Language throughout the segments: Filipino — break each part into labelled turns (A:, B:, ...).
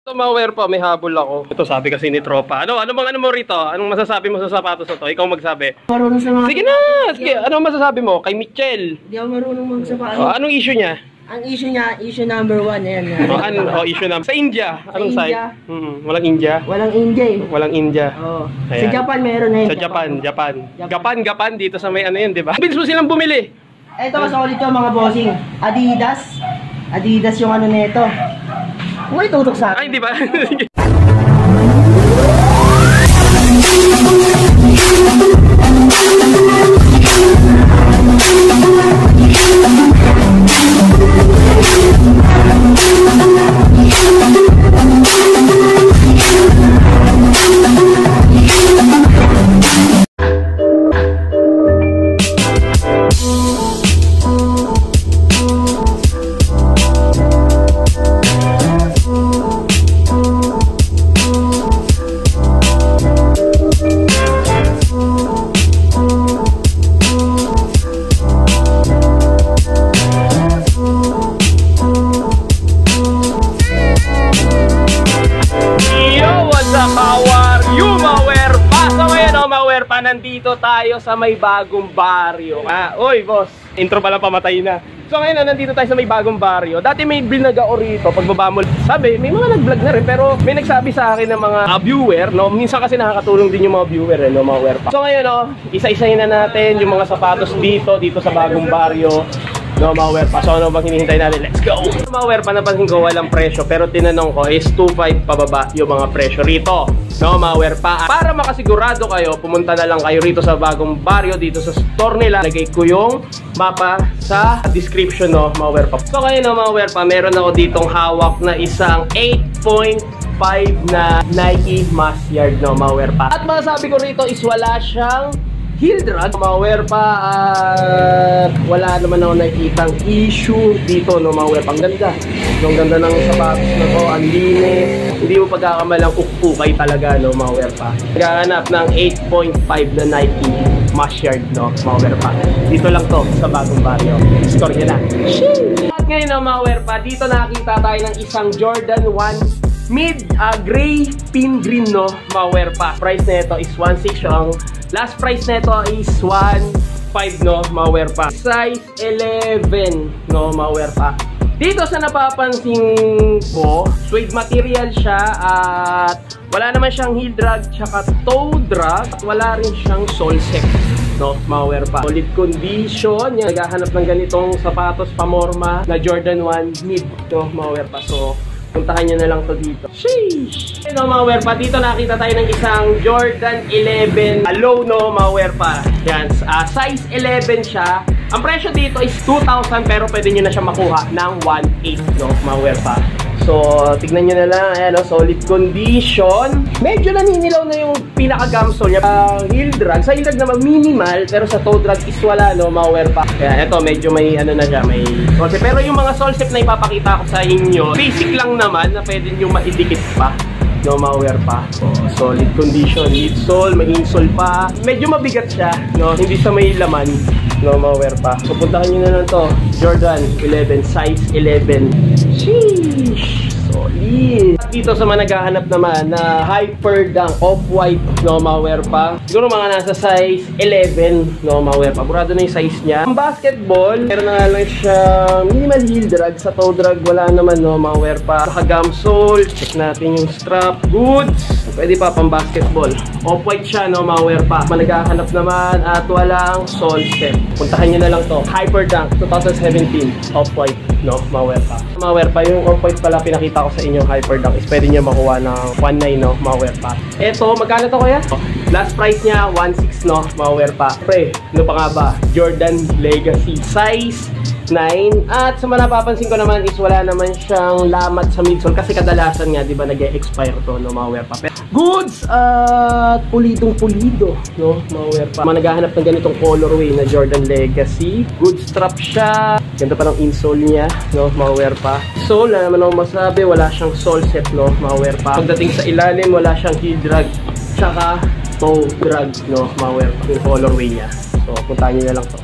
A: Ito maware pa, may habol ako. Ito sabi kasi ni Tropa. Ano mo rito? Anong masasabi mo sa sapatos na to? Ikaw magsabi.
B: Marunong sa mga...
A: Sige na! Sige, anong masasabi mo? Kay Mitchell.
B: Hindi ako marunong magsapatos.
A: Anong issue niya?
B: Ang issue niya, issue number 1 yan.
A: Issue number. Sa India. Anong side? Walang India?
B: Walang India eh.
A: Walang India.
B: Oo. Sa Japan meron na yun.
A: Sa Japan. Dito sa may ano yun, di ba? Bilis mo silang bumili.
B: Ito mas solid to mga bossing. Adidas yung ano nito. Huwag itutok sa akin.
A: Ay, di ba? Nandito tayo sa may bagong baryo. Oy, boss. Intro pala pamatay na. So ngayon nandito tayo sa may bagong baryo. Dati may binaga o rito pagbaba mo. Sabi, may mga nag-vlog na rin pero may nagsabi sa akin ng mga viewer, no? Minsan kasi nakakatulong din yung mga viewer, no, mga wear pa. So ngayon, no, isa-isahin na natin yung mga sapatos dito sa bagong baryo. No, maware pa. So ano bang hinihintay natin? Let's go! Maware pa, napansin ko walang presyo. Pero tinanong ko is 2.5 pababa yung mga presyo rito. No, maware pa. Para makasigurado kayo, pumunta na lang kayo rito sa bagong baryo, dito sa store nila. Lagay ko yung mapa sa description, no, maware pa. So kayo, no, maware pa, meron ako ditong hawak na isang 8.5 na Nike Masyard, no, maware pa. At masasabi ko rito is wala siyang heel drag, maware pa, at wala naman ako nakikitang issue dito, no, maware pa. Ang ganda. Ang ganda ng sapatos na to, ang linis. Hindi mo pagkakamalang ukpukay talaga, no, maware pa. Naghahanap ng 8.5 na Nike Masyard, no, maware pa. Dito lang to, sa bagong baryo. Store nyo na. At ngayon, no, maware pa, dito nakakita tayo ng isang Jordan 1 mid gray pin green, no, maware pa. Price na ito is 1.6. Ang last price na ito is 1.5, no, maware pa. Size 11, no, maware pa. Dito sa napapansin ko, suede material siya at wala naman siyang heel drag tsaka toe drag. Wala rin siyang sole set, no, maware pa. Solid condition. Yan, naghahanap ng ganitong sapatos pamorma na Jordan 1 mid, no, maware pa. So puntahan nyo na lang to dito. Sheesh! No, mga wear pa. Dito nakita tayo ng isang Jordan 11 low, no, mga wear pa. Yan. Size 11 siya. Ang presyo dito is 2,000 pero pwede nyo na siya makuha ng 1.8, no, mga wear pa. So, tignan nyo na lang. Ayan, no, solid condition. Medyo naninilaw na yung pinaka-gamsole niya. Heel drag. Sa heel drag naman minimal, pero sa toe drag is wala, no, mga wear pa. Kaya ito, medyo may ano na siya, may solsep. Pero yung mga solsep na ipapakita ko sa inyo, basic lang naman na pwede nyo maidikit pa, no, maware pa. So, solid condition. Midsole, may insole pa. Medyo mabigat siya, no, hindi sa may laman, no, maware pa. So, puntahan nyo na lang to. Jordan 11, size 11. Sheesh! Solid! At dito sa mga naghahanap naman na hyper dunk off-white, no, maware pa. Siguro mga nasa size 11, no, maware pa. Burado na yung size niya. Ang basketball, meron na nga lang siya minimal heel drag. Sa toe drag, wala naman, no, maware pa. Saka gum sole. Check natin yung strap. Goods. Pwede pa pang basketball. Off-white siya, no, maware pa. Managhahanap naman at walang sole step. Puntahan nyo na lang to. Hyper dunk 2017. Off-white, no, maware pa. Maware pa. Yung off-white pala pinakita ko sa inyo, hyper dunk, is pwede nyo makuha ng 1.9, no, maware pa. Eto, magkano to kuya? Last price niya 1.6, no, maware pa. Pre, ano pa nga ba? Jordan Legacy size 9. At sa mga napapansin ko naman is wala naman siyang lamat sa midsole kasi kadalasan nga, di ba, nag-expire to, no, maware pa. Goods at pulidong-pulido, no, maware pa. Mga naghahanap ng ganitong colorway na Jordan Legacy. Good strap siya. Ganda pa ng insole niya, no, maware pa. Sole, na naman ako masabi, wala siyang sole set, no, maware pa. Pagdating sa ilalim, wala siyang heel drag tsaka toe drag, no, maware pa. Yung colorway niya. So, puntahan nyo na lang to.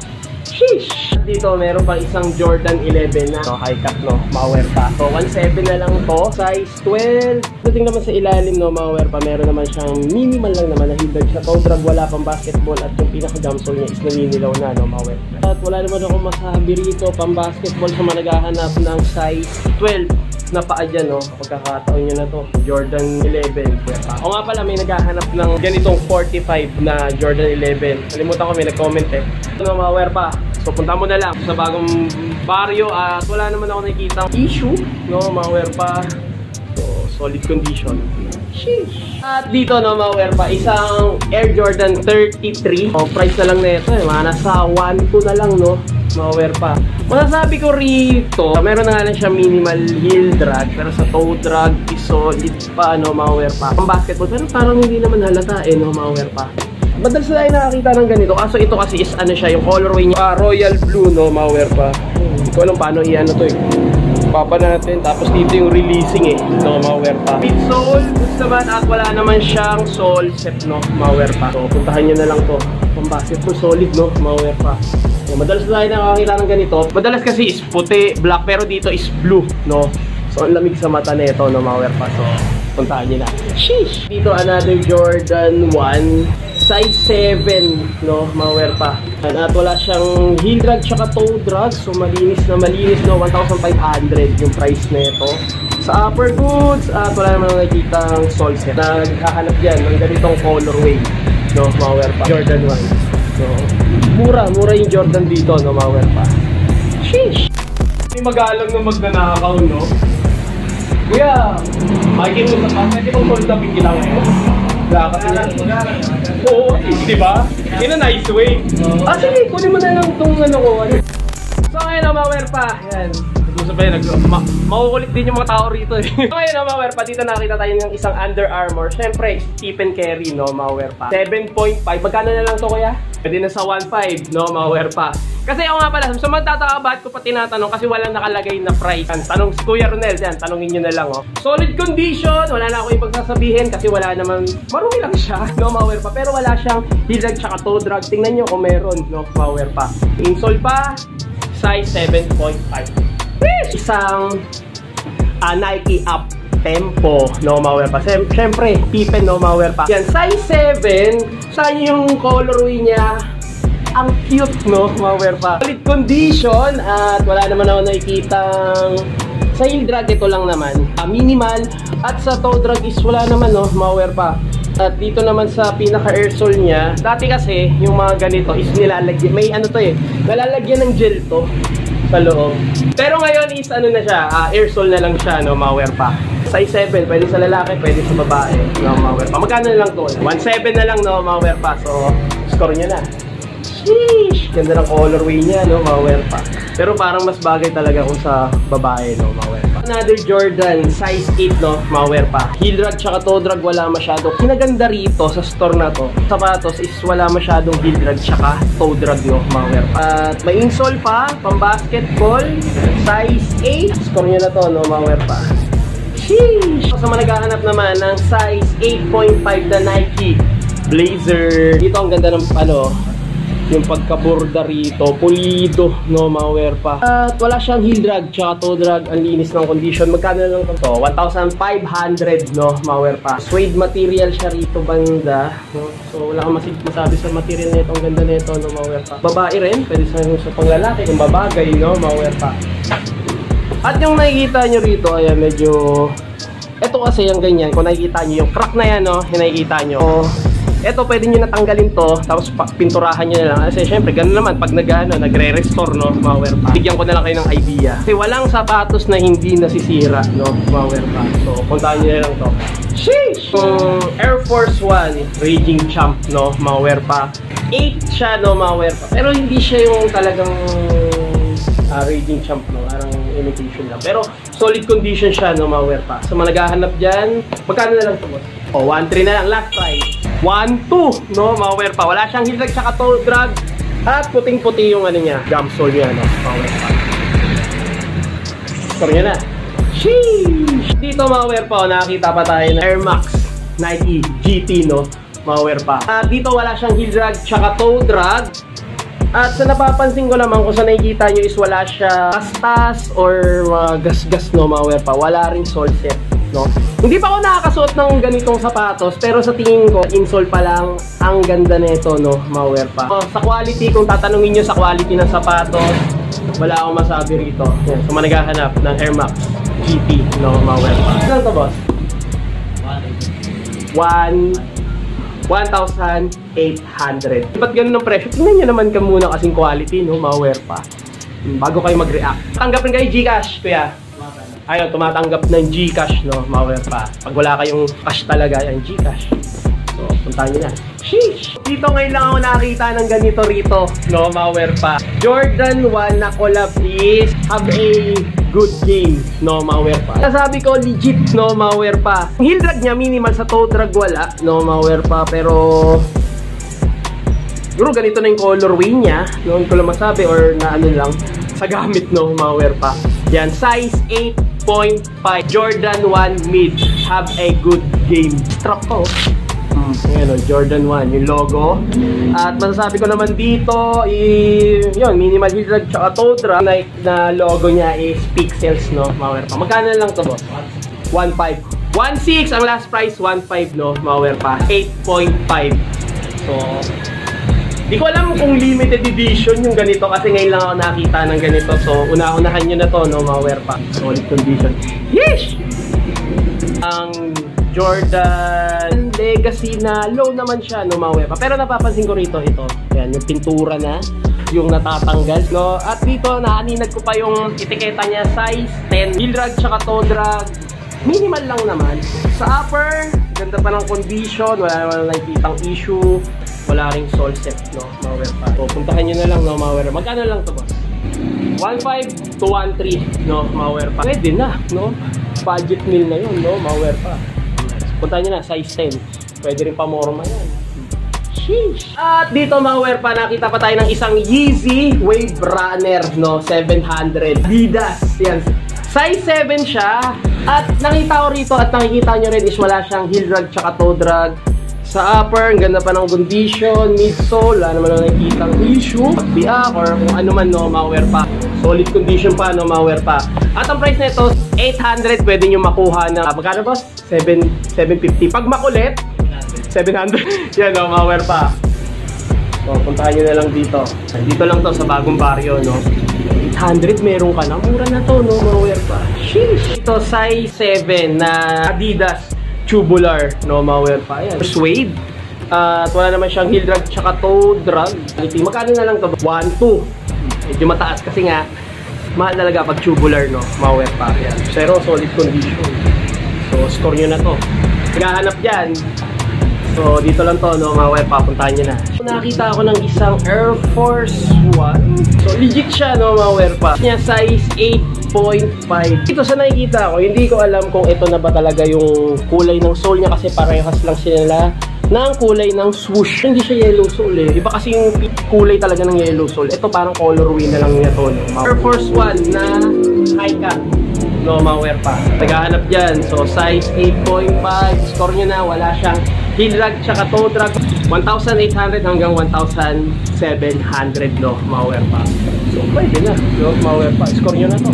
A: Sheesh! Dito, meron pa isang Jordan 11 na high cut, no? Maware pa. So, 1.7 na lang to. Size 12. Dating naman sa ilalim, no? Maware pa. Meron naman siyang minimal lang naman na hiddag sa toe drag. Wala pang basketball. At yung pinaka-gamsole niya is naninilaw na, no? Maware pa. At wala naman ako masabi rito pang basketball sa mga naghahanap ng size 12 na paa dyan, no? Pagkakataon nyo na to. Jordan 11. O nga pala, may naghahanap ng ganitong 45 na Jordan 11. Kalimutan ko, may nag-comment eh. Ano, Maware pa. So, punta mo na lang sa bagong baryo at wala naman ako nakikitang issue, no? Maware pa. So, solid condition. Sheesh! At dito, no, Maware pa, isang Air Jordan 33. O, price na lang na ito, eh. Mga nasa 1.2 na lang, no? Maware pa. Masasabi ko rito, meron na nga lang siya minimal heel drag, pero sa toe drag is solid pa, no? Maware pa. Ang basketball, pero parang hindi naman halata, eh, no? Maware pa. Madalas na tayo nakakita ng ganito. Kaso ito kasi is ano siya, yung colorway niya. Royal blue, no? Maware pa. Hindi ko alam paano i-ano to eh. Papa natin. Tapos dito yung releasing eh. No? Maware pa. Mid sole. Goods naman at wala naman siyang sole set, no? Maware pa. So puntahan nyo na lang to. Pang basketball solid, no? Maware pa. So, madalas na tayo nakakita ng ganito. Madalas kasi is puti, black. Pero dito is blue, no? So ang lamig sa mata nito, no? Maware pa. So puntahan nyo na. Sheesh! Dito another Jordan 1. Size 7, no? Maware pa. At wala siyang heel drag tsaka toe drag. So malinis, no? 1,500 yung price na ito. Sa upper goods, at wala naman nakikitang sole set. Naghahanap dyan ng ganitong colorway, no? Maware pa. Jordan 1. So, mura yung Jordan dito, no? Maware pa. Sheesh! May magalang na magnanakaw, no? Kuya, makikita mo sa pwede mong hold upin kita ngayon. Oo, diba? In a nice way. Sige, kunin mo na lang itong ano ko. So ngayon, Maware pa. Yan. Gusto pa yun, makukulit din yung mga tao rito eh. So ngayon, Maware pa, dito nakita tayo ng isang Under Armour. Siyempre, Stephen Curry, no? Maware pa. 7.5. Magkano na lang to, kuya? Pwede na sa 1.5, no? Maware pa. Kasi ako nga pala, sa magtataka bakit ko pa tinatanong kasi walang nakalagay na price. Tanong si Kuya Ronel dyan, tanongin nyo na lang, oh. Solid condition, wala na ako ibang sasabihin kasi wala naman, marumi lang siya, no? Maware pa. Pero wala siyang heel drag tsaka toe drag. Tingnan nyo kung meron, no? Maware pa. Insole pa, size 7.5. Isang Nike Up Tempo, no? Maware pa. Siyempre, Pippen, no? Maware pa. Yan, size 7, saan yung colorway niya? Ang cute, no? Maware pa. Solid condition at wala naman ako nakikitang sa heel drag, ito lang naman. Minimal at sa toe drag is wala naman, no? Maware pa. At dito naman sa pinaka-air sole niya, dati kasi yung mga ganito is nilalagyan, may ano to eh, nalalagyan ng gel to sa loob. Pero ngayon is ano na siya, air sole na lang siya, no? Maware pa. Size 7, pwede sa lalaki, pwede sa babae, no? Maware pa. Magkano na lang to? 1.7 na lang, no? Maware pa. So, score niya na. Sheesh! Ganda ng colorway niya, no? Maware pa. Pero parang mas bagay talaga kung sa babae, no? Maware pa. Another Jordan, size 8, no? Maware pa. Heel drag tsaka toe drag wala masyado. Kinaganda rito sa store na to, sapatos is wala masyadong heel drag tsaka toe drag, no? Maware pa. At may insole pa, pang basketball, size 8. Score niya na to, no? Maware pa. Sheesh! Sa mga naghahanap naman ng size 8.5 na Nike Blazer. Dito ang ganda ng ano, yung pagkaborda rito, pulido, no? Maware pa. At wala siyang heel drag tsaka toe drag. Ang linis ng condition. Magkano lang ito? 1,500, no? Maware pa. Suede material siya rito banda, no? So wala kang masabi sa material nito. Ang ganda nito, no? Maware pa. Babae rin, pwede sa panglalaki kung babagay, no? Maware pa. At yung nakikita nyo rito, ayan, medyo ito kasi yung ganyan, kung nakikita nyo yung crack na yan, no? Yung nakikita nyo, eto pwede nyo natanggalin to, tapos pinturahan nyo na lang. Kasi syempre, gano'n naman, pag nagre-restore, no? Maware pa. Bigyan ko na lang kayo ng idea. Kasi walang sapatos na hindi nasisira, no? Maware pa. So, puntahan nyo na lang to. Sheesh! Air Force 1 Raging Champ, no? Maware pa. 8 siya, no? Maware pa. Pero hindi siya yung talagang Raging Champ, no? Parang imitation lang. Pero solid condition siya, no? Maware pa. So, mga naghahanap dyan, magkano na lang ito, boss? 1.3 na lang. Last price. 1.2, no? Maware pa. Wala siyang heel drag sa toe drag. At puting-puti yung ano niya, gamsole niya, no? Maware pa. Score niya na. Sheesh! Dito, Maware pa, nakakita pa tayo na Air Max Nike GT, no? Maware pa. At dito wala siyang heel drag tsaka toe drag. At sa napapansin ko naman, kung sa nakikita nyo is wala siya kastas or gas-gas, no, mga werpa. Wala ring sole set, no. Hindi pa ako nakakasuot ng ganitong sapatos, pero sa tingin ko, insole pa lang, ang ganda nito, no, mga werpa. Sa quality, kung tatanungin nyo sa quality ng sapatos, wala akong masabi rito. Yan, so managhahanap ng Air Max GT, no, mga werpa. Ano to, boss? 1,800. Ba't ganun ang presyo? Tingnan nyo naman ka muna kasing quality, no, mga werpa. Bago kayo mag-react. Tanggap rin kayo Gcash, kuya. Ayun, tumatanggap ng Gcash, no, mga werpa. Pag wala kayong cash talaga, yan, Gcash. So, puntahan nyo na. Sheesh! Dito ngayon lang ako nakakita ng ganito rito, no, mga werpa. Jordan 1 na collab is have a good game, no, mga werpa. Sabi ko, legit, no, mga werpa. Ang heel drag niya, minimal, sa toe drag wala, no, mga werpa. Pero siguro ganito na yung colorway niya, no, hindi ko lang masabi or na ano lang, sa gamit, no, mga werpa. Yan, size 8.5, Jordan 1 mid, have a good game. Strap ko. Ayan o, Jordan 1, yung logo. At masasabi ko naman dito, yun, minimal heel drag tsaka toe drag. Na logo niya is pixels, no, mga werpa. Magkano lang to, boss? 1.5. 1.6 ang last price, 1.5, no, mga werpa. 8.5. So, di ko alam kung limited edition yung ganito kasi ngayon lang ako nakita ng ganito. So, una-unahan nyo na to, no, mga werpa. Solid condition. Yeesh! Ang Jordan Legacy na low naman siya, no, mga werpa. Pero napapansin ko rito, ito. Ayan, yung pintura na, yung natatanggal, no. At dito, naaninag ko pa yung etiketa niya, size 10. Heel drag tsaka toe drag. Minimal lang naman. Sa upper, ganda pa ng condition. Wala naman nakikitang issue. Wala ring sole set, no, mga werpa. So, puntahan nyo na lang, no, mga werpa. Magkano lang to, boss? 1.5 to 1.3, no, mga werpa. Pwede na, no? Budget meal na yun, no, mga werpa. Puntahan nyo na, size 10. Pwede rin pamorma yan. Sheesh! At dito, mga werpa, nakita pa tayo ng isang Yeezy Wave Runner, no, 700. Adidas, yan. Size 7 siya. At nakita ko rito at nakikita nyo rin is wala siyang heel drag tsaka toe drag. Sa upper, ang ganda pa ng condition, midsole, wala naman nakikita ang issue, pagbiak, or kung ano man, no, mga werpa. Solid condition pa, no, mga werpa. At ang price nito, 800, pwede nyo makuha na, magkano boss? 750. Pag makulit, 700. Yan, no, mga werpa. So, puntahan nyo na lang dito. Dito lang to sa bagong baryo, no. 800, meron ka na. Mura na to, no, mga werpa. Sheesh! Ito, size 7 na Adidas tubular, no, mga werpa. Ayan, suede. At wala naman siyang heel drag tsaka toe drag. Magkano na lang to? 1.2. Medyo mataas kasi nga mahal talaga pag tubular, no, mga werpa. Ayan. Pero solid condition. So, store nyo na to. Naghahanap dyan. So, dito lang to, no, mga werpa. Puntahan nyo na. So, nakita ako ng isang Air Force 1. So, legit siya, no, mga werpa. Niya size 8.5. Ito sa nakikita ko, hindi ko alam kung ito na ba talaga yung kulay ng sole niya kasi parehas lang sila ng kulay ng swoosh. Hindi siya yellow sole eh. Iba kasi yung kulay talaga ng yellow sole. Ito parang colorway na lang niya to, no? Air Force 1 na high cut, no, mga werpa. Naghahanap dyan. So, size 8.5. Score nyo na. Wala siyang heel drag tsaka toe drag. 1,800 hanggang 1,700, no, mga werpa. So, pwede na, no, mga werpa. Score nyo na to.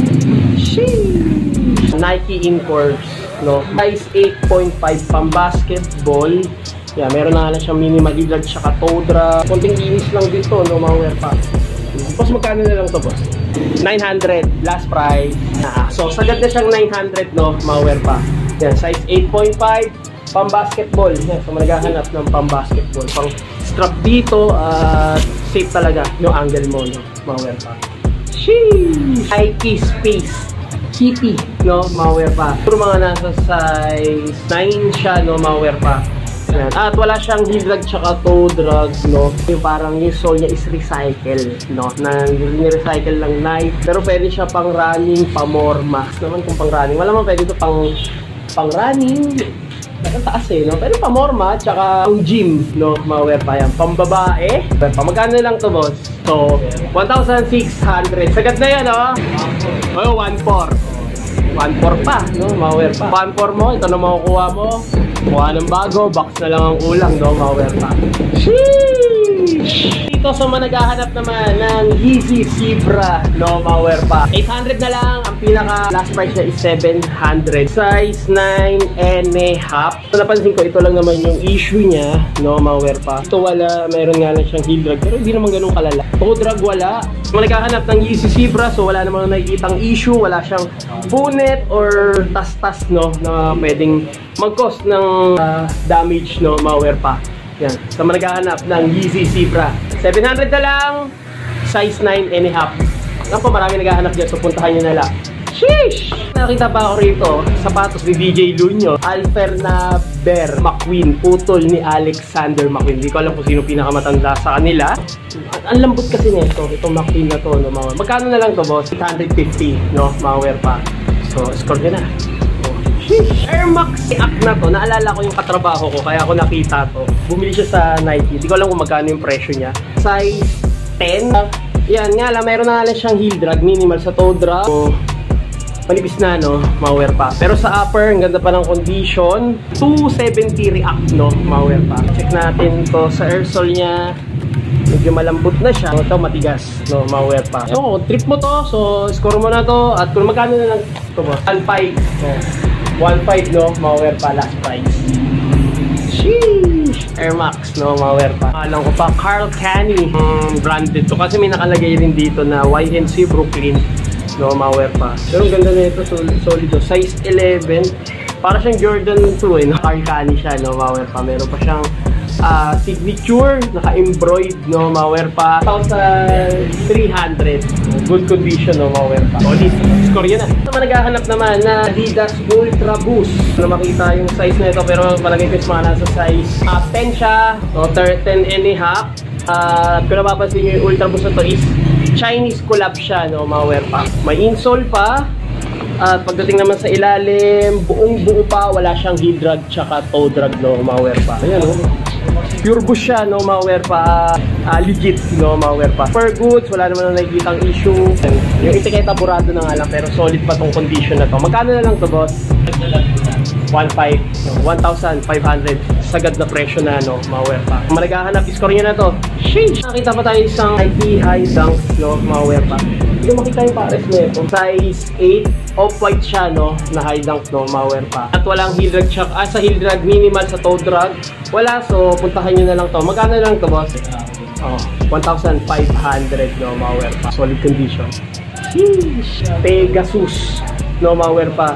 A: Sheesh! Nike Incourse, no, size 8.5 pang basketball. Yeah, meron na lang siyang minimal heel drag tsaka toe drag. Konting inis lang dito, no, mga werpa. Boss, magkano na lang to, boss? 900, last price. So, sagad na siyang 900, no, mga werpa. Yan, size 8.5, pang-basketball. Yan, so, maghahanap ng pang-basketball. Pang strap dito, safe talaga yung angle mo, no, mga werpa. Sheesh! Nike Space Kitty, no, mga werpa. Pero mga nasa size 9 siya, no, mga werpa. Yan. At wala siyang heel drag tsaka toe drag, no. Yung parang yung sole niya is recycle, no. Na ni-recycle lang Nike. Pero pwede siya pang running, pamorma. Naman kung pang running. Wala man pwede ito pang running. Ang taas eh, no. Pwede pamorma tsaka pang gym, no. Mga werpa yan. Pambabae. Magkano lang to, boss? So, 1,600. Sagad na yan, no. Oh, 1,400. 1,400 pa, no, mga werpa. 1,400 mo, ito na makukuha mo. Mukha ng bago, box na lang ang ulang, no, mga werpa. Sheesh! Dito sa mga naghahanap naman ng Yeezy Zebra, no, mga werpa. 800 na lang, ang pinaka last price niya is 700. Size 9.5. So, napansin ko, ito lang naman yung issue niya, no, mga werpa. Ito wala, meron nga lang siyang heel drag, pero hindi naman ganun kalala. Toe drag wala. Kung naghahanap ng Yeezy Zebra, so wala namang nakikitang issue, wala siyang punit or tas-tas, no, na pwedeng mag-cause ng damage, no, mga werpa. Yan, sa mga naghahanap ng Yeezy Zebra. 700 na lang, size 9.5. Ako, marami naghahanap dyan, so puntahan nyo na lang. Sheesh! Nakita pa ako rito, sapatos ni DJ Lunyo, Alferna Bear McQueen, putol ni Alexander McQueen. Hindi ko alam kung sino pinakamatanda sa kanila. Ang lambot kasi nito, itong McQueen na to, no, mga. Magkano na lang to, boss? 850, no, mga werpa. So, score nyo na. Air Max Act na to, naalala ko yung katrabaho ko, kaya ako nakita to. Bumili siya sa Nike, hindi ko alam kung magkano yung presyo niya. Size 10. Yan nga lang, mayroon na lang siyang heel drag, minimal sa toe drag. So, manipis na, no, ma-wear pa. Pero sa upper, ang ganda pa ng condition. 270 React, no, ma-wear pa. Check natin to sa air sole niya. Medyo malambot na siya. Ito matigas, no, ma-wear pa. So, trip mo to, so score mo na to. At kung magkano na lang ito, boss? 1.5. No. 1.5, no, ma-wear pa, last price. Sheesh! Air Max, no, ma-wear pa. Alam ko pa, Carl Canny. Branded to. Kasi may nakalagay rin dito na YNC Brooklyn. No, ma-wear pa. Pero ang ganda na ito, solid. Size 11. Para siyang Jordan 2, eh. No? Carl Canny siya, no, ma-wear pa. Meron pa siyang signature, naka-embroid, no, ma-wear pa. 1,300. Good condition, no, ma-wear pa. Solid. Score yan, ah. Naman naghahanap naman na Adidas Ultra Boost. Na makita yung size na ito, pero palagay ko is mga nasa size 10 siya, no, 10.5. At kung napapansin nyo yung Ultra Boost na to is Chinese collab siya, no, ma-wear pa. May insole pa. At pagdating naman sa ilalim, buong-buo pa, wala siyang heel drag tsaka toe drag, no, ma-wear pa. Ayan, no. Pure boost siya, no, ma-wear pa. Legit, no, ma-wear pa. Per goods, wala naman na nakikitang issue. Yung etiketa burado na nga lang, pero solid pa tong condition na to. Magkano na lang to, boss? 1.5, no, 1,500. Sagad na presyo na, no, ma-wear pa. Kung malagahanap, score nyo na to. Sheesh! Nakita pa tayo isang Nike High Dunk, no, ma-wear pa. Hindi makita yung pares na ito. Size 8, off-white siya, no, na high dunk, no, ma-wear pa. At walang heel drag check. Sa heel drag, minimal sa toe drag. Wala, so puntahan nyo na lang to. Magkano na lang to, boss? 1,500, no, ma-wear pa. Solid condition. Sheesh! Pegasus, no, ma-wear pa.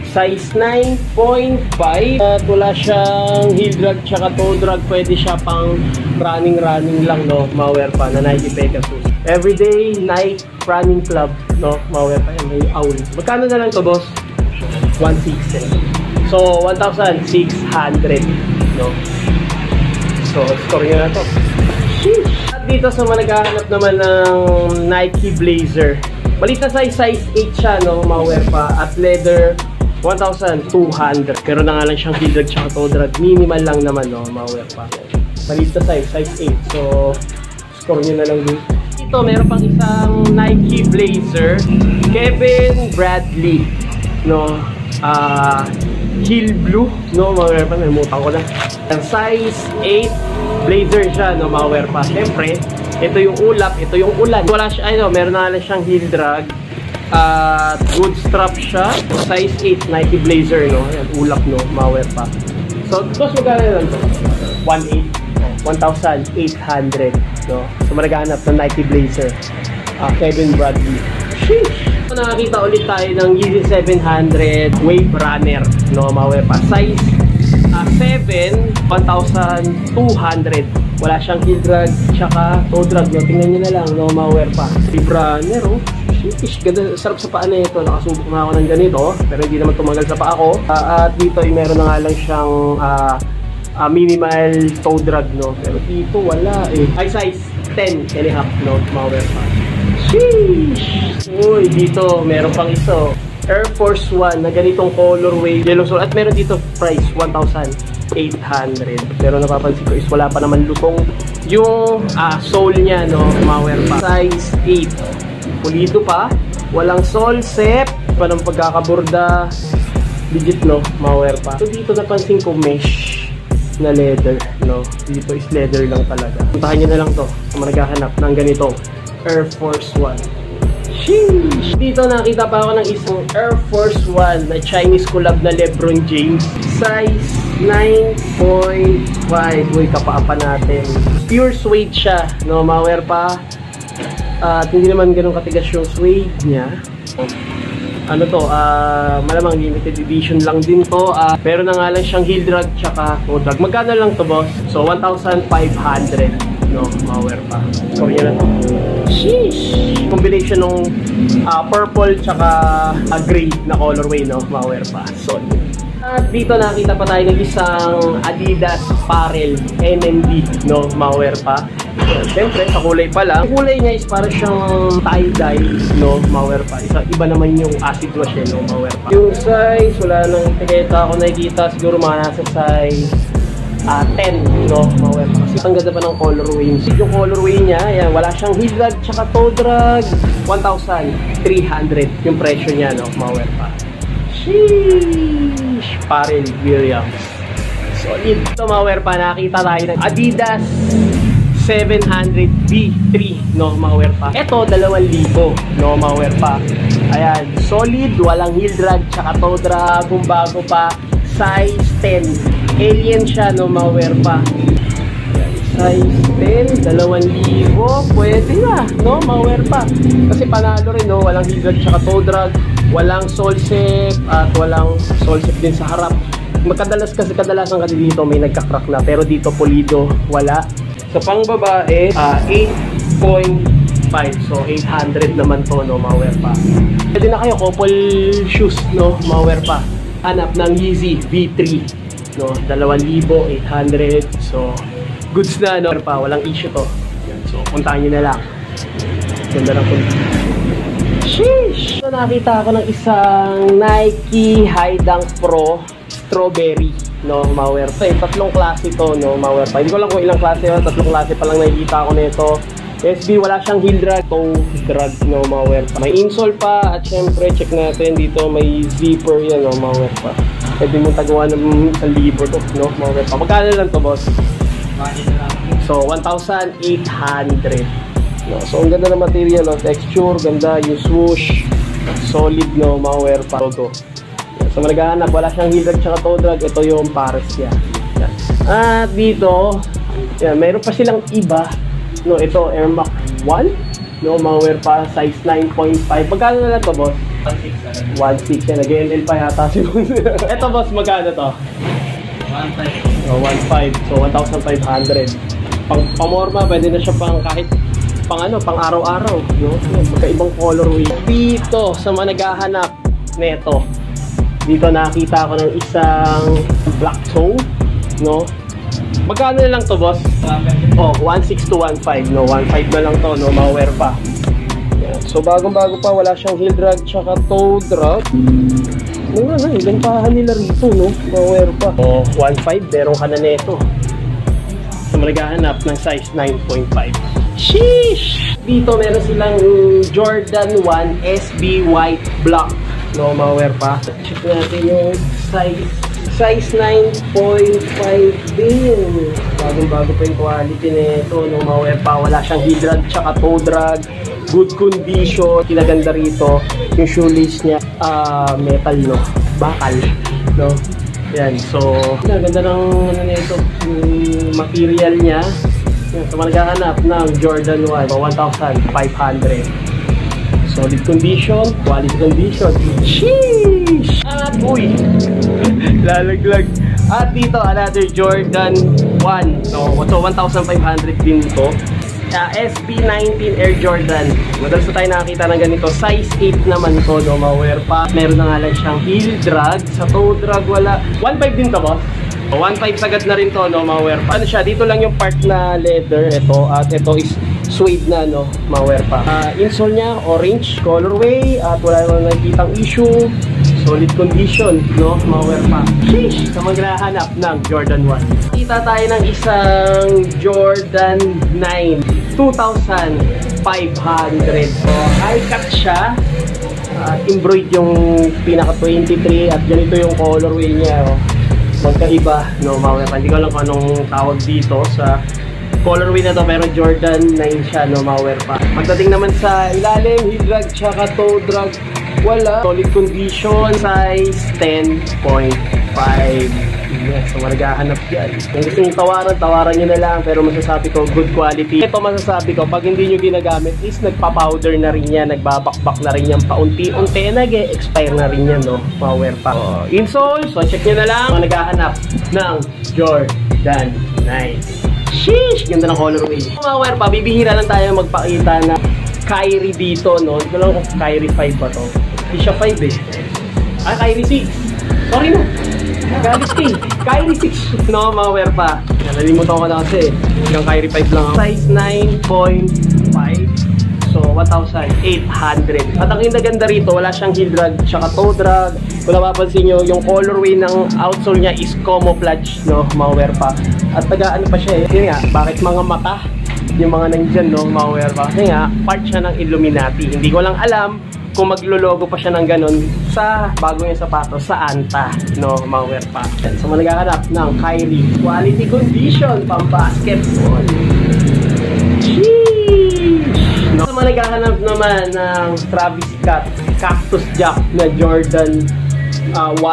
A: Size 9.5. At wala siyang heel drag tsaka toe drag. Pwede siya pang running lang, no, ma-wear pa, na Nike Pegasus. Everyday Nike Running Club, no, ma-wear pa yan. May owl. Magkano na lang to, boss? 1,600. So, 1,600, no. So, score nyo na to. Sheesh! At dito sa mga naghahanap naman ng Nike Blazer. Malit na size 8 siya, no, ma-wear pa. At leather, 1,200. Pero na nga lang siyang heel drag tsaka toe drag. Minimal lang naman, no, ma-wear pa. Malit na size 8. So, score nyo na lang dito. Ito, meron pang isang Nike Blazer. Kevin Bradley, no, heel blue, no, ma-wear pa. Nalimutan ko na. Size 8 Blazer siya, no, ma-wear pa. Siyempre, ito yung ulap, ito yung ulan. Wala siya, ano, meron na lang siyang heel drag. Good strap siya. Size 8 Nike Blazer, no. Ayan, ulap, no, ma-wear pa. So, boss, magkano lang ito? 1,800, no. So, malagahanap ng Nike Blazer. Kevin Bradley. Sheesh! So, nakakita ulit tayo ng Yeezy 700 Wave Runner, no, ma-wear pa. Size 7, 1,200. Wala siyang heel drag, tsaka toe drag, no. Tingnan nyo na lang, no, ma-wear pa. Wave Runner, oh. Sheesh, ganda, sarap sa paa na ito. Nakasubok na ako ng ganito, pero hindi naman tumagal sa paa ko. At dito ay meron na nga lang siyang minimal toe drag, no. Pero dito wala, eh. High size 10.5, no, ma-wear pa. Sheesh! Uy, dito meron pang ito, Air Force 1 na ganitong colorway, yellow sole. At meron dito price 1,800. Pero napapansin ko is wala pa naman lutong yung sole niya, no, ma-wear pa. Size 8. Pulido pa, walang sole, set pa ng pagkakaburda. Legit, no? Malware pa. So, dito napansin ko mesh na leather, no? Dito is leather lang talaga. Puntahan nyo na lang to kung naghahanap ng ganitong Air Force One. Sheesh! Dito nakita pa ako ng isang Air Force One na Chinese collab na Lebron James. Size 9.5. Uy, kapaapa natin. Pure suede siya, no? Malware pa. At hindi naman ganun katigas yung suede niya. Ano to, malamang limited edition lang din to. Pero na nga lang siyang heel drag tsaka toe drag. Magkano lang to, boss? So, 1,500. No, malware pa. Sorry na to. Sheesh! Combination ng purple tsaka gray na colorway, no? Malware pa. Solid. At dito nakita pa tayo ng isang Adidas Apparel NMD, no? Malware pa. Siyempre, sa kulay pa lang. Ang kulay niya is parang siyang tie-dye, no? Malware pa. Iba naman yung acid wash, no? Malware pa. Yung size, wala nang etiketa ako nakikita. Siguro mga nasa size 10, no? Malware pa. Kasi ang ganda pa ng colorway. Yung colorway niya, yan, wala siyang heel drag tsaka toe drag. 1,300 yung presyo niya, no? Malware pa. Sheesh! Pharrell Williams. Solid. Ito, malware pa. Nakita tayo ng Adidas 700 B3, no? Malware pa. Ito, 2,000, no? Malware pa. Ayan. Solid. Walang heel drag tsaka toe drag. Kung bago pa. Size 10. Alien siya, no? Malware pa. Size 10, 2,000. Pwede na, no? Malware pa. Kasi panalo rin, no? Walang heel drag tsaka toe drag. Walang solsep at walang solsep din sa harap. Kadalasan kasi dito may nagka-crack na, pero dito pulido, wala. Sa pang babae, 8.5. So 800 naman to, no? Malware pa. Pwede na kayo couple shoes, no? Malware pa. Hanap ng Yeezy V3, no? 2,800. So goods na, no? Pa, walang issue to. So puntahan nyo na lang. Ganda ng sheesh! So, nakita ako ng isang Nike High Dunk Pro Strawberry, no? Malware pa. Tatlong klase to, no? Malware pa. Hindi ko lang kung ilang klase yun. Tatlong klase pa lang nakikita ko nito. SB, wala siyang heel drag, toe drag, no? Malware pa. May insole pa. At syempre, check natin dito. May zipper yan, no? Malware pa. Pwede mong tagawa ng 1,000 to, no? Malware pa. Magkano lang to, boss? So, 1,800. No, so ang ganda ng material, no? Texture, ganda, yung swoosh, solid, no? Malware pa. Logo. So naghahanap, wala siyang heel drag tsaka toe drag. Ito yung pares niya. Yan. At dito, yan, mayroon pa silang iba, no? Ito Air Max 1, no? Malware pa, size 9.5. Magkano na lang to, boss? 1.6. 1.6 yan, nag-NL pa yata si boss. Ito, boss, magkano to? 1.5. Oh, 1.5. So 1,500. Pamorma, pwede na siya pang kahit pang araw-araw, no? Magkaibang colorway. Dito sa mga naghahanap neto, dito nakita ko ng isang black toe, no? Magkano na lang to, boss? Oh, 1.6 to 1.5, no? 1.5 na lang to, no? Malware pa. Yan. So bagong-bago pa, wala siyang heel drag tsaka toe drag. Mura na, ilang pahan nila rito, no? Malware pa. Oh, 1.5, meron ka na neto. Sa mga naghahanap ng size 9.5. Sheesh! Dito meron silang Jordan 1 SB White Black, no? Malware pa. Check natin yung size 9.5 din. Bagong-bago pa yung quality nito, no? Malware pa. Wala siyang heel drag tsaka toe drag. Good condition. Kinaganda rito yung shoelace niya, metal, no? Bakal, no? Yan. So ganda ng ano nito, yung material niya. Yan, so maghahanap ng Jordan 1, 1,500. Solid condition, quality condition. Sheesh! At uy! Lalaglag. At dito, another Jordan 1. No, so 1,500 din to. SB19 Air Jordan. Madalas na tayo nakakita ng ganito. Size 8 naman to, no? Malware pa. Meron na nga lang siyang heel drag. Sa toe drag, wala. 1.5 din to, boss? 1.5 sagad na rin to, no? Malware pa. Ano siya? Dito lang yung part na leather. Ito. At ito is suede na, no? Malware pa. Insole niya, orange colorway. At wala naman nakikitang issue. Solid condition, no? Malware pa. Sheesh! Sa maghahanap ng Jordan 1. Kita tayo ng isang Jordan 9. 2,500. So, high cut siya. At embroid yung pinaka 23 at ganito yung colorway niya. Oh. Magkaiba, no, mga wepa. Hindi ko alam kung anong tawag dito sa colorway na to, pero Jordan 9 siya, no, mga wepa. Pagdating naman sa ilalim, heel drag tsaka toe drag, wala. Solid condition, size 10.5. Yes, so maragahanap dyan. Kung gusto nyo tawaran nyo na lang, pero masasabi ko, good quality. Ito masasabi ko, pag hindi nyo ginagamit is nagpa-powder na rin yan, nagbabakbak na rin yan, paunti-unti, nag-expire na rin yan, no? Power pa. Insole, so check nyo na lang. Mga naghahanap ng Jordan 9. Sheesh! Ganda ng colorway. Power pa, bibihira lang tayo magpakita na Kyrie dito, no? Hindi ko lang kung Kyrie 5 ba to. Hindi siya 5 eh. Ah, Kyrie 6. Sorry no. Galit eh. Kyrie 6. No, mga werpa. Nalimutan ko na kasi. Hanggang Kyrie 5 lang ako. Size 9.5. So, 1,800. At ang ganda rito, wala siyang heel drag tsaka toe drag. Kung napapansin nyo, yung colorway ng outsole niya is camouflage, no, mga werpa. At taga-ano pa siya eh. Yun nga, bakit mga mata? Yung mga nandyan, no, mga werpa. Kasi nga, part siya ng Illuminati. Hindi ko lang alam kung maglologo pa siya ng ganun sa bago yung sapatos sa Anta, no, mga werpa. So, managahanap ng Kyrie quality condition pang basketball. Sheesh! No? So, managahanap naman ng Travis Scott Cactus Jack na Jordan 1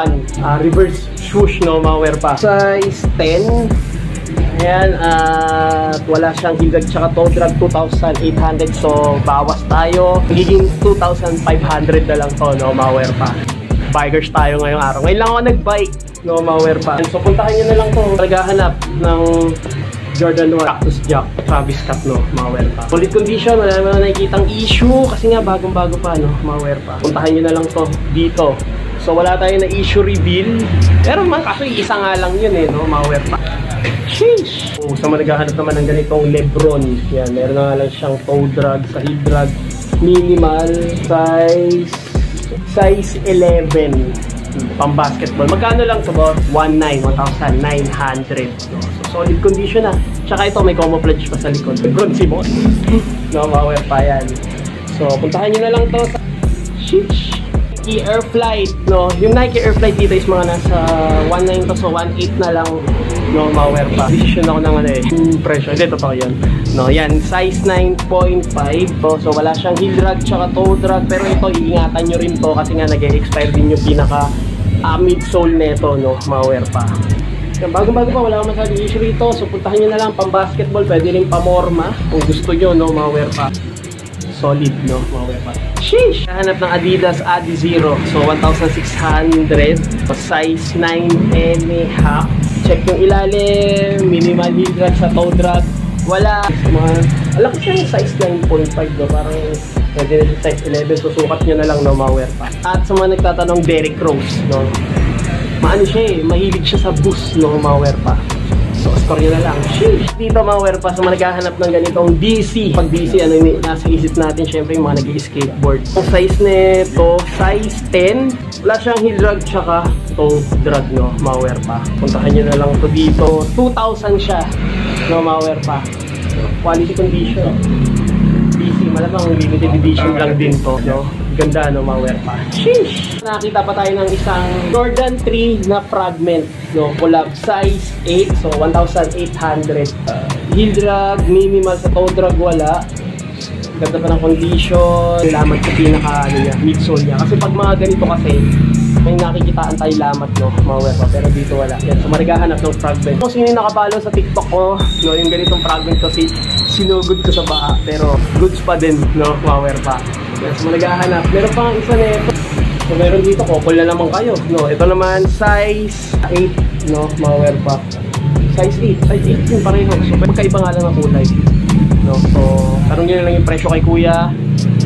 A: reverse swoosh, no, mga werpa. Size 10. Ayan, at wala siyang heel drag tsaka toe drag, 2,800. So, bawas tayo. Magiging 2,500 na lang to, no, mga werpa. Bikers tayo ngayong araw. Ngayon lang ako nag-bike, no, mga werpa. So, puntahan nyo na lang to. Naghahanap ng Jordan 1 Cactus Jack Travis Scott, no, mga werpa. Solid condition, wala naman nakikitang issue kasi nga bagong-bago pa, no, mga werpa. Puntahan nyo na lang to dito. So, wala tayo na issue reveal. Pero man, kaso isa nga lang yun eh, no, mga werpa. Sheesh! So, sa naghahanap naman ng ganitong Lebron. Yan, meron na nga lang siyang toe drag sa heel drag. Minimal size 11. Pang basketball. Magkano lang ito, boss? 1,900. So, solid condition na. Tsaka ito, may camouflage pa sa likod. Lebron si boss. No, mga pa yan. So, puntahan nyo na lang to sa Sheesh! Nike Air Flight, no? Yung Nike Air Flight dito is mga nasa 1,900 to, so 1,800 na lang, no, ma-wear pa. Decision ako ng ano eh, presyo. Hindi, totoo yun. No, yan, size 9.5. So, wala siyang heel drag tsaka toe drag. Pero ito, iingatan nyo rin to kasi nga nag-expire din yung pinaka midsole neto, no, ma-wear pa. Bago-bago pa, wala akong masabi issue rito. So, puntahan nyo na lang pang basketball. Pwede rin pamorma kung gusto nyo, no, ma-wear pa. Solid, no, ma-wear pa. Sheesh! Hanap ng Adidas Adizero. So, 1,600. Size 9.5. Check yung ilalim. Minimal heel drag sa toe drag. Wala. Alam ko siya yung size 9.5. No? Parang pwede na yung size 11. Susukat nyo na lang, no, ma-wear pa. At sa mga nagtatanong, Derrick Rose. No? Maano siya eh. Mahilig siya sa boost, no, ma-wear pa. So, score nyo na lang. Sheesh! Dito, mga pa, sa mga naghahanap ng ganitong DC. Pag DC, ano yung nasa isip natin, syempre yung mga nag-i-skateboard. Ang size nito, size 10. Wala siyang heel drag tsaka toe drag, no, mga pa. Puntahan nyo na lang to dito. 2,000 siya, no, mga pa. So, quality condition. DC, malamang limited edition lang din to, no. Ganda, no, mga pa. Sheesh! Nakakita pa tayo ng isang Jordan 3 na fragment, no, collab size 8, so 1,800. Heel drag, minimal sa toe drag, wala. Ganda pa ng condition. Lamat sa pinaka, ano niya, midsole niya. Kasi pag mga ganito kasi, may nakikitaan tayo lamat, no, mga pa. Pero dito wala. Yan, so marigahanap ng fragment. Kung sino yung nakapalo sa TikTok ko, no, yung ganitong fragment kasi sinugod ko sa baha. Pero goods pa din, no, mga pa. Yes, naghahanap. Meron pang isa na ito. So, meron dito, couple na naman kayo. No, ito naman, size 8, no, mga pa. Size 8 yung pareho. So, magkaiba nga lang ang kulay. No, so, tanong nyo na lang yung presyo kay kuya.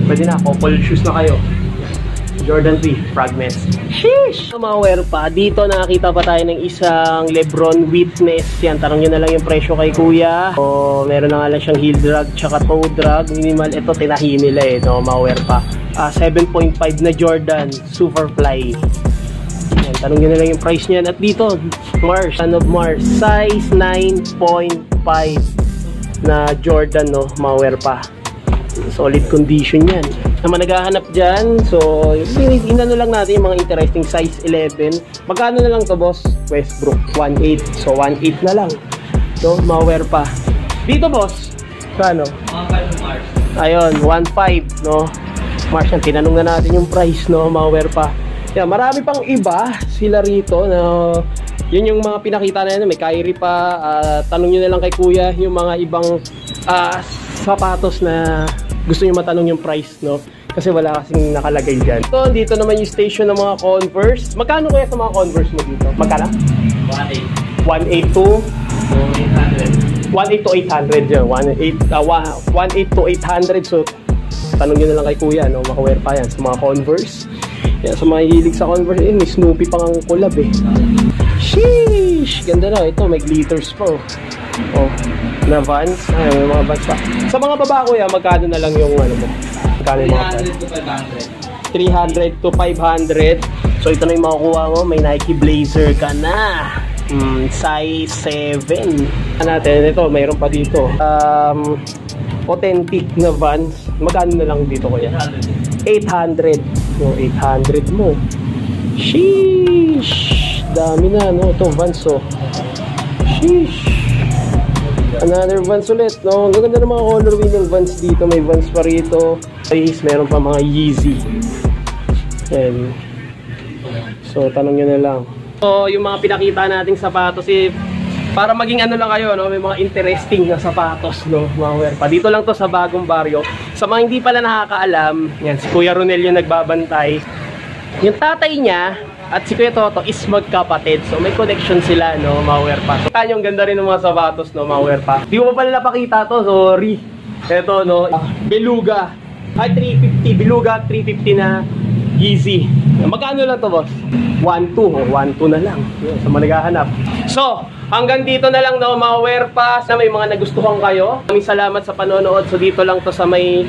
A: Pwede na, couple shoes na kayo. Jordan 3 fragments. Sheesh! Mga pa, dito nakakita pa tayo ng isang Lebron Witness. Yan, tanong nyo na lang yung presyo kay kuya. So, meron na nga lang siyang heel drag tsaka toe drag. Minimal, ito tinahi nila eh, no, mga pa. 7.5 na Jordan Superfly. Yan, tanong nyo na lang yung price niyan. At dito, Mars, Son of Mars, size 9.5 na Jordan, no, mga pa. Solid condition yan. Naman naghahanap dyan, so inano lang natin yung mga interesting size 11. Magkano na lang to, boss? Westbrook, 1.8. So 1.8 na lang. So, ma-wear pa. Dito, boss, kano?
C: 1.5 Mars.
A: Ayun, 1.5, no? Mars, yan, tinanong na natin yung price, no? Ma-wear pa. Yan, marami pang iba sila rito na yun yung mga pinakita na yan. May Kyrie pa. Tanong nyo na lang kay kuya yung mga ibang sapatos na gusto nyo matanong yung price, no? Kasi wala kasing nakalagay dyan. So, dito naman yung station ng mga Converse. Magkano kaya sa mga Converse mo dito? Magkano?
C: 1.8.
A: 1.8 to?
C: 800.
A: 1.8 to 800 yun. 1.8 to 800. So, tanong nyo na lang kay kuya, no? Maka-wear pa yan sa mga Converse. Yan, sa mga hilig sa Converse, may Snoopy pang ang collab eh. Sheesh! Ganda na. Ito, may glitters pa oh. Oh, na Vans. Ay, may mga Vans pa. Sa mga baba kuya, magkano na lang yung ano mo? Magkano yung mga
C: 300 to 500.
A: 300 to 500. So ito na yung makukuha mo. May Nike Blazer ka na. Size 7. Natin, ito, mayroon pa dito. Authentic na Vans. Magkano na lang dito kuya? 800. So 800 mo. Sheesh! Dami na, no? Ito, Vans, oh. Sheesh! Another Vans ulit, no? Ang ganda ng mga colorway ng Vans dito. May Vans pa rito. Meron pa mga Yeezy. Yan. So, tanong nyo na lang. So, yung mga pinakita nating sapatos, para maging ano lang kayo, no? May mga interesting na sapatos, no? Mga wear pa. Dito lang to sa Bagong Baryo. Sa mga hindi pala nakakaalam, yan, si Kuya Ronel yung nagbabantay. Yung tatay niya at si Kuya Toto is magkapatid. So may connection sila, no, ma-wear pa. So yung ganda rin ng mga sapatos, no, ma-wear pa. Di ko pa pala napakita to, sorry. Ito, no, Beluga. Ay, 350. Beluga, 350 na Yeezy. Magkano lang to, boss? 1.2. 1.2 na lang. Yun, sa mga naghahanap. So, hanggang dito na lang, no, ma-wear pa. Na may mga nagustuhan kayo. Maraming salamat sa panonood. So dito lang to sa may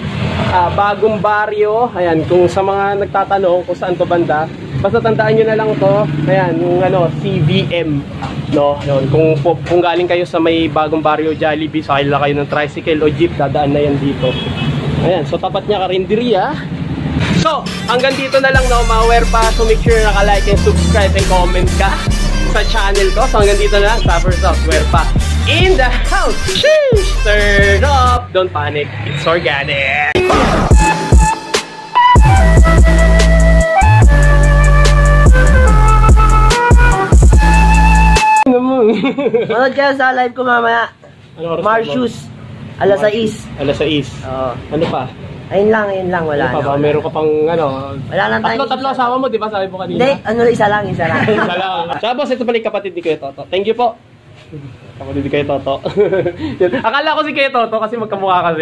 A: Bagong Baryo. Ayan, kung sa mga nagtatanong kung saan to banda, basta tandaan nyo na lang to. Ayan, yung ano, CVM, no? Yun, kung galing kayo sa may Bagong Baryo, Jollibee, sakay lang kayo ng tricycle o jeep, dadaan na yan dito. Ayan, so tapat niya Karinderya. So, hanggang dito na lang, no, ma-wear pa. So make sure na naka-like and subscribe and comment ka sa channel ko. So hanggang dito na lang, Tappers of Wear pa in the house. Sheesh! Turn up! Don't panic, it's organic!
B: Manood kayo sa live ko mamaya.
A: Ano oras
B: Marcius, alas 6.
A: Alas 6.
B: Oo.
A: Ano pa?
B: Ayun lang, wala
A: Ano pa
B: na.
A: ba? Meron ka pang ano?
B: Wala lang tayo.
A: Tatlo asawa mo, di ba? Sabi mo kanina.
B: Hindi, ano, isa lang.
A: Isa lang. Tsaka boss, ito pala yung kapatid ni Kuya Toto. Thank you po. Kapatid ni Kuya Toto. Akala ko si Kuya Toto kasi magkamukha kasi.